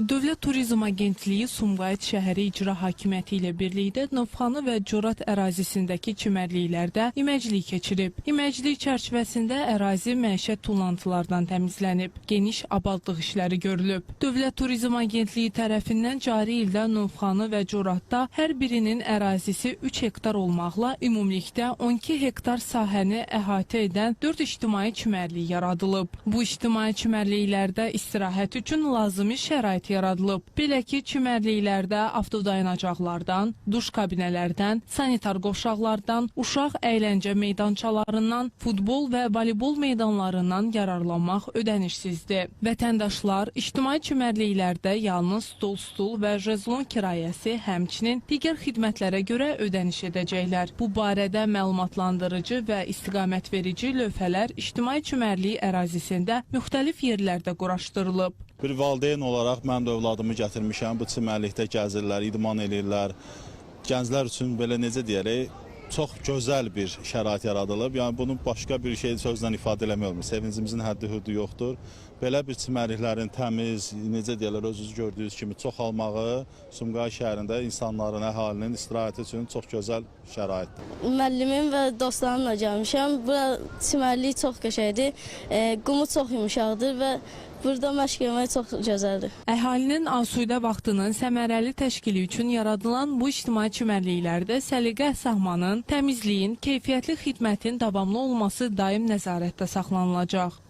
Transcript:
Dövlət Turizm Agentliyi Sumqayıt şəhəri icra hakimiyyəti ilə birlikdə Novxanı və Corat ərazisindəki çimərliklərdə iməclik keçirib. İməclik çərçivəsində ərazi məişət tullantılardan təmizlənib, geniş abadlıq işləri görülüb. Dövlət Turizm Agentliyi tərəfindən cari ildə Novxanı və Coratda hər birinin ərazisi 3 hektar olmaqla ümumilikdə 12 hektar sahəni əhatə edən 4 ictimai çimərlik yaradılıb. Bu ictimai çimərliklərdə istirahət üçün lazımi şərait yaradılıb. Belə ki, çimərliklərdə avtodayanacaqlardan, duş kabinələrdən, sanitar qovşaqlardan, uşaq əyləncə meydançalarından, futbol və voleybol meydanlarından yararlanmaq ödənişsizdir. Vətəndaşlar ictimai çimərliklərdə yalnız stol, stul və jezlon kirayəsi, həmçinin digər xidmətlərə görə ödəniş edəcəklər. Bu barədə məlumatlandırıcı və istiqamət verici lövhələr ictimai çimərlik ərazisində müxtəlif yerlərdə quraşdırılıb. Bir valideyn olaraq mən də övladımı gətirmişəm, bu çimərlikdə gəzirlər, idman edirlər. Gənclər üçün belə necə deyərək, çox gözəl bir şərait yaradılıb. Yəni bunun başqa bir şey sözlə ifadə eləmək olmur. Sevincimizin həddi-hüdudu yoxdur. Belə bir çimərliklərin təmiz, necə deyirlər, özünüz gördüyünüz kimi çoxalmağı Sumqayıt şəhərində insanların, əhalinin istirahəti üçün çox gözəl şəraitdir. Müəllimim və dostlarımla gəlmişəm. Bura çimərlik çox qəşəngdir, qumu çox yumuşaqdır və burada məşq etmək çox gözəldir. Əhalinin asudə vaxtının səmərəli təşkili üçün yaradılan bu ictimai çimərliklərdə səliqə sahmanın, təmizliyin, keyfiyyətli xidmətin davamlı olması daim nəzarətdə saxlanılacaq.